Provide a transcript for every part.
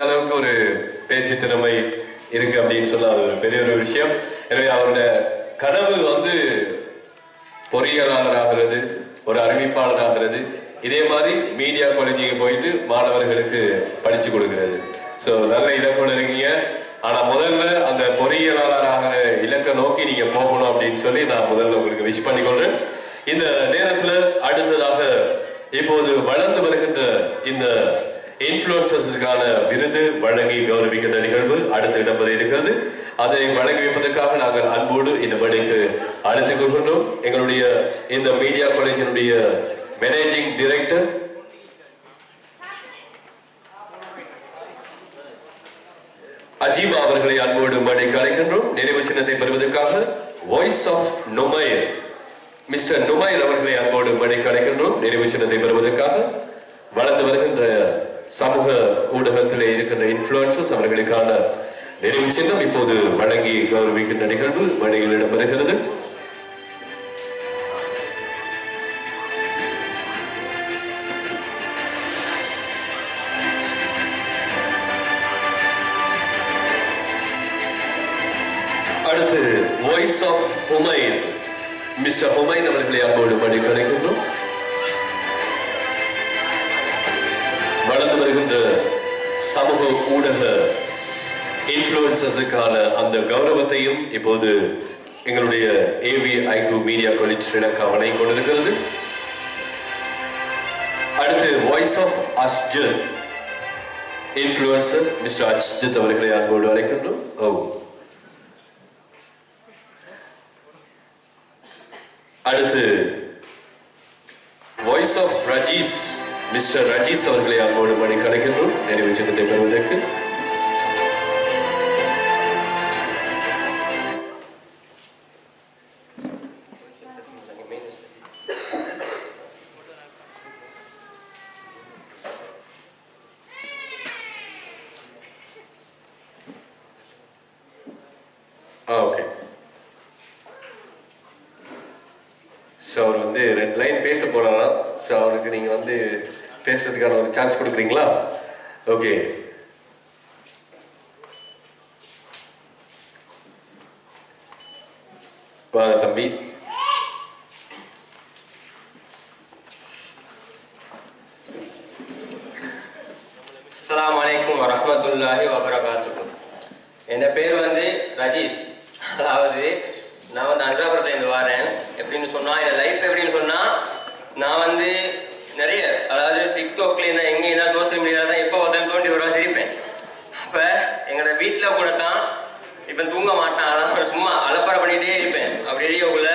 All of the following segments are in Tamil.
அளவுக்கு ஒரு பேச்சு திறமை இருக்கு அப்படின்னு சொன்னா அது ஒரு பெரிய ஒரு விஷயம். எனவே அவருடைய கனவு வந்து பொறியியலாளர் ஆகிறது, ஒரு அறிவிப்பாளர் ஆகிறது, இதே மாதிரி மீடியா காலேஜுக்கு போயிட்டு மாணவர்களுக்கு படிச்சு கொடுக்கிறது. ஸோ நல்ல இலக்கோட இருக்கீங்க. ஆனா முதல்ல அந்த பொறியியலாளர் ஆகிற இலக்கை நோக்கி நீங்க போகணும் அப்படின்னு சொல்லி நான் முதல்ல உங்களுக்கு விஷ் பண்ணிக்கொள்றேன். இந்த நேரத்தில் அடுத்ததாக இப்போது வளர்ந்து வருகின்ற இந்த இன்ஃப்ளூயன்சர்ஸுக்கான விருது வழங்கி கௌரவிக்கின்ற நிகழ்வு அடுத்து இடம்பெற இருக்கிறது. அதை வழங்கி வைப்பதற்காக நாங்கள் அன்போடு இந்த பணிக்கு அழைத்துக் கொள்கின்றோம். எங்களுடைய இந்த மீடியா காலேஜினுடைய மேனேஜிங் டைரக்டர் அஜீவா அவர்களை அன்போடு மேடைக்கு அழைக்கின்றோம். நினைவு சின்னத்தை பெறுவதற்காக voice of Numair mister Numair அவர்களை அன்போடு மேடைக்கு அழைக்கின்றோம். நினைவு சின்னத்தை பெறுவதற்காக வளர்ந்து வருகின்ற சமூக ஊடகத்திலே இருக்கின்ற இன்ஃப்ளூயன்சர்ஸ் அவர்களுக்கான நினைவு சின்னம் இப்போது வழங்கி கௌரவிக்கின்ற நிகழ்வு மேடையில் இடம்பெறுகிறது. அடுத்து வாய்ஸ் ஆஃப் ஹுமைன் மிஸ்டர் ஹுமைன் அவர்களை அன்போடு மேடைக்கு அழைக்கின்றோம். வளர்ந்து வருகின்ற சமூக ஊடக இன்ஃப்ளூயன்சர்ஸுக்கான அந்த கௌரவத்தையும் இப்போது எங்களுடைய AVIQ மீடியா காலேஜ் ஸ்ரீலங்கா வழங்கிக் கொண்டிருக்கிறது. அடுத்து voice of Asjad influencer mister Asjad அவர்களை அன்போடு அழைக்கின்றோம். அடுத்து voice of Rajees mister Rajees அவர்களை அன்போடு மணி கிடைக்கின்றோம் நினைவு சின்னத்தை பெறுவதற்கு. ஓகே, ஸோ அவர் வந்து 2 லைன் பேச போறாராம். ஸோ அவருக்கு நீங்க வந்து பேசுறதுக்கான ஒரு சான்ஸ் கொடுக்குறீங்களா? ஓகே, வாங்க தம்பி. அஸ்ஸலாமு அலைக்கும் வரஹ்மத்துல்லாஹி வபரகாத்துஹு. என் பேர் வந்து ரஜீஸ். அதாவது நான் வந்து அனுராபுரத்துலேருந்து வரேன். எப்படின்னு சொன்னால் என் லைஃப் எப்படின்னு சொன்னால் நான் வந்து நிறைய அதாவது டிக்டாக்ல எங்கேயா சோசியல் மீடியாவில் தான் எப்போ பார்த்தாலும் தோண்டி ஒரு சிரிப்பேன். அப்போ எங்களோட வீட்டில் கூட தான் இப்போ தூங்க மாட்டேன், அதான் சும்மா அலப்பறை பண்ணிகிட்டே இருப்பேன். அப்படி இருக்கக்குள்ள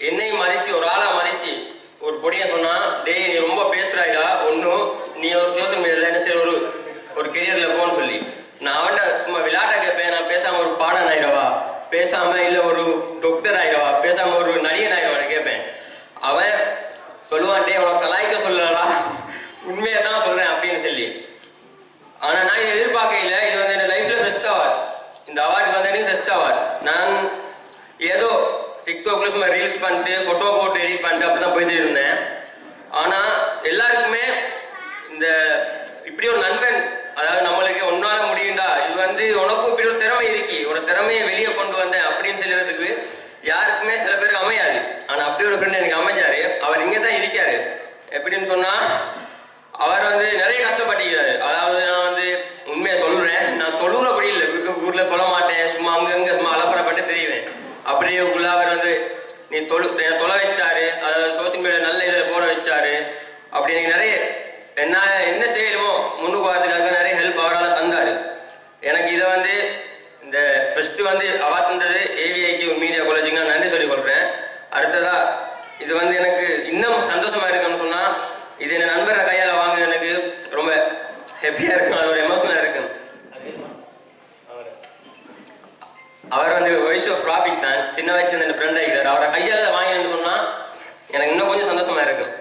என்னையும் மதித்து ஒரு ஆளாக மதித்து ஒரு பொடியை சொன்னால், டேய் நீ ரொம்ப பேசுகிறாயா, ஒன்றும் நீ ஒரு சோசியல் மீடியாவில் என்ன சரி ஒரு கெரியரில் போன்னு சொல்லி நான் அவன்கிட்ட சும்மா விளையாட்ட கேட்பேன். நான் பேசாமல் ஒரு பாடன் ஆயிடவா, பேசாம இல்லை ஒரு டாக்டர் ஆயிடவா, பேசாம ஒரு நடிகன் ஆயிடுவான்னு கேட்பேன். அவன் சொல்லுவான், டே உனக்கு கலாய்க்க சொல்லலடா, உண்மையை தான் சொல்றேன் அப்படின்னு சொல்லி. ஆனா நான் எதிர்பார்க்கல, இது வந்து என் லைஃப்ல பெஸ்ட் அவார்ட். இந்த அவார்டு வந்து எனக்கு பெஸ்ட் அவார்ட். நான் ஏதோ டிக்டாக்ல சும்மா ரீல்ஸ் பண்ணிட்டு போட்டோ போட்டு எடிட் பண்ணிட்டு அப்படிதான் போயிட்டு இருந்தேன். ஆனா எல்லாருக்குமே இந்த இப்படி ஒரு நண்பன், அதாவது நம்மளுக்கு ஒன்னால முடியும்டா, இது வந்து உனக்கும் இப்படி ஒரு திறமை இருக்கு, ஒரு திறமையை வெளியே கொண்டு வந்தேன் அப்படின்னு சொல்றதுக்கு யாருக்குமே சில பேருக்கு அமையாது. ஆனா அப்படி ஒரு ஃப்ரெண்ட் எனக்கு அமைஞ்சாரு. அவர் இங்கே தான் இருக்காரு. எப்படின்னு சொன்னா அவர் வந்து நிறைய கஷ்டப்பட்டிருக்காரு. அதாவது நான் வந்து உண்மையை சொல்றேன், நான் தொழுறபடி இல்லை, ஊர்ல தொழ மாட்டேன், சும்மா அங்கங்க சும்மா அலப்பறப்பட்டு தெரியுவேன். அப்படியே உள்ள அவர் வந்து நீ தொலை வச்சாரு, அதாவது சோசியல் மீடியா நல்ல இதில் போட வச்சாரு. அப்படி எனக்கு நிறைய என்ன செய்யணுமோ முன்னுக்கு வரதுக்காக நிறைய ஹெல்ப் அவரால் தந்தாரு. எனக்கு இதை வந்து இந்த ஃபர்ஸ்ட் வந்து அவார்ட் தந்தது AVIQ மீடியா காலேஜுக்கு நான் நன்றி சொல்லிக் கொள்கிறேன். அடுத்ததா இது வந்து எனக்கு இன்னும் சந்தோஷமா இருக்குன்னு சொன்னா, இது என் நண்பரை கையால் வாங்க எனக்கு ரொம்ப ஹாப்பியா இருக்கும், அது ஒரு எமோஷனலா இருக்கும். அவர் வந்து வாய்ஸ் ஆஃப் ப்ராஃபிட் தான், சின்ன வயசுல இருந்து ஃப்ரெண்ட் ஆகிக்கிறார். அவரை கையால் வாங்கினு சொன்னா எனக்கு இன்னும் கொஞ்சம் சந்தோஷமா இருக்கும்.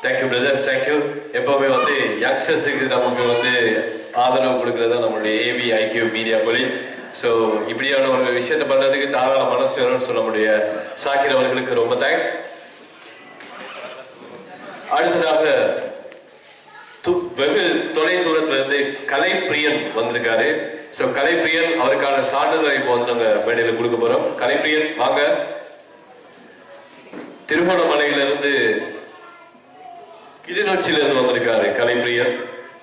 Thank you brothers, thank you. எப்பவுமே வந்து யங்ஸ்டர்ஸுக்கு நமக்கு வந்து ஆதரவு கொடுக்கறது நம்மளுடைய AV IQ media Kohli. So இப்படியான ஒரு விஷயத்தை பண்ணுறதுக்கு தாராள மனசு வேணும்னு சொல்ல நம்முடைய ஷாக்கிர் அவர்களுக்கு ரொம்ப தேங்க்ஸ். அடுத்ததாக வெகு தொலை தூரத்துல இருந்து கலைப்பிரியன் வந்திருக்காரு. ஸோ கலைப்பிரியன் அவருக்கான சான்றிதழை இப்போ வந்து நாங்க மேடையில் கொடுக்க போறோம். கலைப்பிரியன் வாங்க. திருகோணமலையிலிருந்து கிளிநொச்சியிலிருந்து வந்திருக்காரு கலைப்பிரியன்.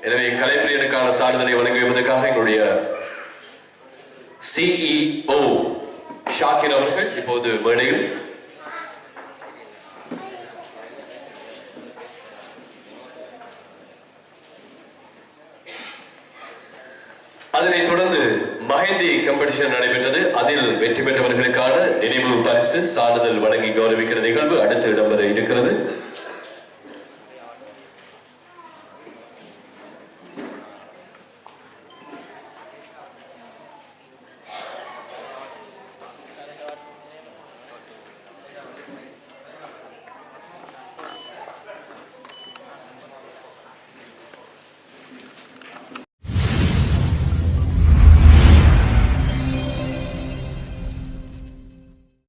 எனவே கலைப்பிரியனுக்கான சான்றிதழை வழங்கி வைப்பதற்காக எங்களுடைய CEO ஷாக்கிர் அவர்கள் இப்போது மேடையில். அதனைத் தொடர்ந்து மஹேந்தி காம்படிஷன் நடைபெற்றது. அதில் வெற்றி பெற்றவர்களுக்கான நினைவு பரிசு சான்றிதழ் வழங்கி கௌரவிக்கிற நிகழ்வு அடுத்து இடம்பெற இருக்கிறது.